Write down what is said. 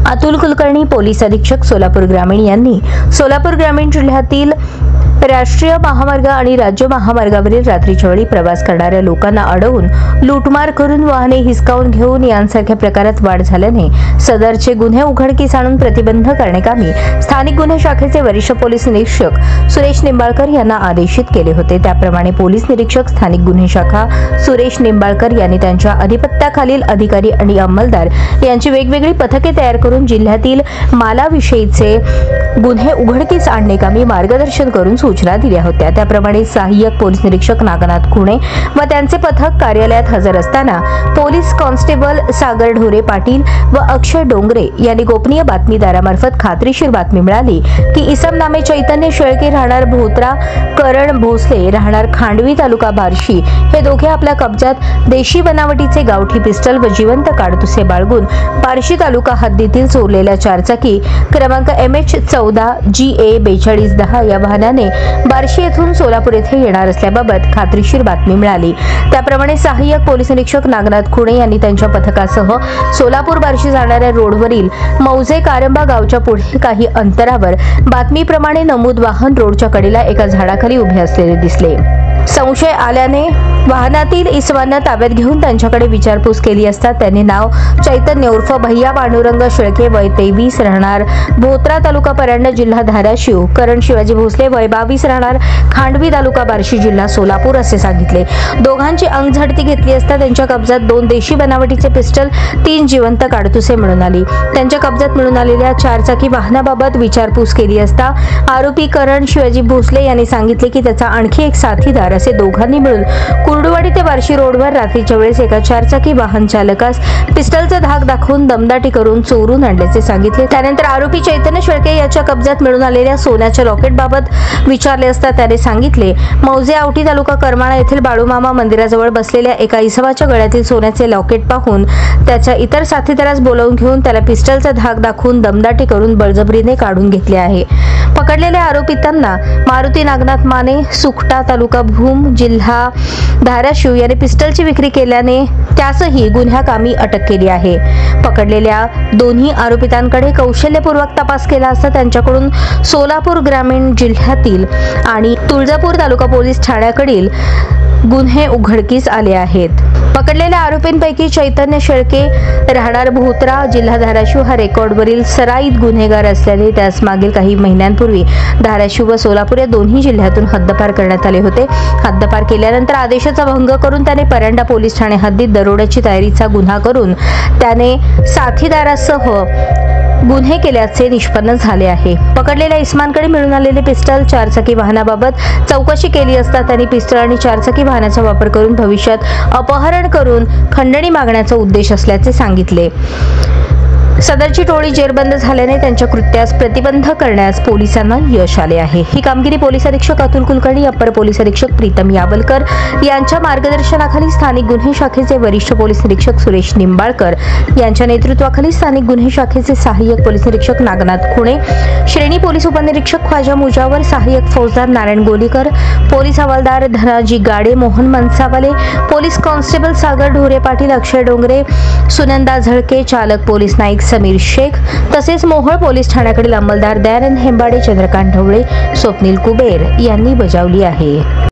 Atul Kulkarni, police अधीक्षक सोलापूर ग्रामीण यांनी सोलापूर ग्रामीण जिल्ह्यातील राष्ट्रीय महामार्ग आणि राज्य महामार्गावरील रात्रीच्या वेळी प्रवास करणाऱ्या लोकांना अडवून लूटमार करून वाहने हिसकावून घेऊन यांसारख्या प्रकारात वाढ झाल्याने सदरचे गुन्हे उघडकीस आणून प्रतिबंध करण्याकामी स्थानिक गुन्हे शाखेचे वरिष्ठ पोलीस निरीक्षक सुरेश निंबाळकर यांना आदेशित केले होते। त्याप्रमाणे पोलीस निरीक्षक स्थानिक गुन्हे शाखा सुरेश निंबाळकर यांनी त्यांच्या अधिपत्याखालील अधिकारी आणि अंमलदार यांची वेगवेगळी पथके तयार करून जिल्ह्यातील मालाविषयीचे गुन्हे उघडकीस आणण्याकामी मार्गदर्शन करून सूचना दिल्या होत्या। त्याप्रमाणे सहाय्यक पोलीस निरीक्षक नागनाथ खुणे व त्यांचे पथक कार्यालयात हजर असताना पोलीस कॉन्स्टेबल सागर ढोरे पाटील व अक्षय डोंगरे यांनी गोपनीय बातमीदारामार्फत खात्रीशीर बातमी मिळाली की इसम नामे चैतन्य शेळके राहणार भोत्रा, करण भोसले राहणार खांडवी तालुका बार्शी हे दोघे आपल्या कब्जात देशी बनावटीचे गावठी पिस्टल व जिवंत काडतुसे बाळगून बार्शी तालुका हद्दीतील चोरलेल्या चारचाकी क्रमांक MH14 GA 4210 या वाहनाने बार्शी येथून सोलापूर येथे येणार असल्याबाबत खात्रीशीर बातमी मिळाली। त्याप्रमाणे सहाय्यक पोलीस निरीक्षक नागनाथ खुणे यांनी त्यांच्या पथकासह सोलापूर बार्शी जाणाऱ्या रोडवरील मौजे कारंबा गावच्या पुढे काही अंतरावर बातमीप्रमाणे नमूद वाहन रोडच्या कडेला एका झाडाखाली उभे असलेले दिसले। संशय आल्याने वाहनातील इसमांना ताब्यात घेऊन त्यांच्याकडे विचारपूस केली असता त्यांनी नाव चैतन्य उर्फ भैया पांडुरंग शेळके वय 23 राहणार भोत्रा तालुका परांडा जिल्हा धाराशिव, करण शिवाजी भोसले वय 22 राहणार खांडवी तालुका बार्शी जिल्हा सोलापूर असे सांगितले। दोघांची अंगझडती घेतली असता त्यांच्या कब्जात 2 देशी बनावटीचे पिस्टल, 3 जिवंत काडतुसे मिळून आली। त्यांच्या कब्जात मिळून आलेल्या चारचाकी वाहनाबाबत विचारपूस केली असता आरोपी करण शिवाजी भोसले यांनी सांगितले की त्याचा आणखी एक साथीदार असे दोघांनी मिळून कुर्डुवाडी ते बार्शी रोडवर रात्रीच्या वेळेस एका चारचाकी वाहन चालकास पिस्टलचा धाक दाखवून दमदाटी करून चोरून आणल्याचे सांगितले। त्यानंतर आरोपी चैतन्य शेळके याच्या कब्जात मिळून आलेल्या सोन्याच्या लॉकेटबाबत विचारले असता त्याने सांगितले मौजे आवटी तालुका करमाळा येथील बाळूमामा मंदिराजवळ बसलेल्या एका इसमाच्या गळ्यातील सोन्याचे लॉकेट पाहून त्याच्या इतर साथीदारास बोलावून घेऊन त्याला पिस्टलचा धाक दाखवून दमदाटी करून बळजबरीने काढून घेतले आहे। पकडलेल्या आरोपितांना मारुती नागनाथ माने, सुकटा तालुका भूम जिल्हा धाराशिव याने पिस्टलची विक्री केल्याने त्यासही गुन्ह्याकामी अटक केली आहे। पकडलेल्या दोन्ही आरोपितांकडे कौशल्यपूर्वक तपास केला असता त्यांच्याकडून सोलापूर ग्रामीण जिल्ह्यातील आणि तुळजापूर तालुका पोलीस ठाण्याकडील गुन्हे उघडकीस आले आहेत। पकडलेल्या आरोपींपैकी चैतन्य शेळके राहणार भोत्रा जिल्हा धाराशिव हा रेकॉर्डवरील सराईत गुन्हेगार असल्याने त्यास मागील काही महिन्यांपूर्वी धाराशिव व सोलापूर या दोन्ही जिल्ह्यातून हद्दपार करण्यात आले होते। हद्दपार केल्यानंतर आदेशाचा भंग करून त्याने परांडा पोलीस ठाणे हद्दीत दरोड्याची तयारीचा गुन्हा करून त्याने साथीदारासह गुन्हे केल्याचे निष्पन्न झाले आहे। पकडलेल्या इस्मांकडे मिळून आलेले पिस्टल, चारचाकी वाहनाबाबत चौकशी केली असता त्यांनी पिस्टल आणि चारचाकी वाहनाचा वापर करून भविष्यात अपहरण करून खंडणी मागण्याचा उद्देश असल्याचे सांगितले। सदरची टोळी जेरबंद झाल्याने त्यांच्या कृत्यास प्रतिबंध करण्यास पोलिसांना यश आले आहे। ही कामगिरी पोलीस अधीक्षक अतुल कुलकर्णी, अप्पर पोलीस अधीक्षक प्रीतम यावलकर यांच्या मार्गदर्शनाखाली स्थानिक गुन्हे शाखेचे वरिष्ठ पोलीस निरीक्षक सुरेश निंबाळकर यांच्या नेतृत्वाखाली स्थानिक गुन्हे शाखेचे सहाय्यक पोलीस निरीक्षक नागनाथ खुणे, श्रेणी पोलीस उपनिरीक्षक ख्वाजा मुजावर, सहाय्यक फौजदार नारायण गोलीकर, पोलीस हवालदार धनाजी गाडे, मोहन मनसावाले, पोलीस कॉन्स्टेबल सागर ढोरे पाटील, अक्षय डोंगरे, सुनंदा झळके, चालक पोलीस नाईक समीर शेख तसेच मोहोळ पोलीस ठाण्याकडील अंमलदार दयानंद हेंबाडे, चंद्रकांत ढवळे, स्वप्नील कुबेर यांनी बजावली आहे।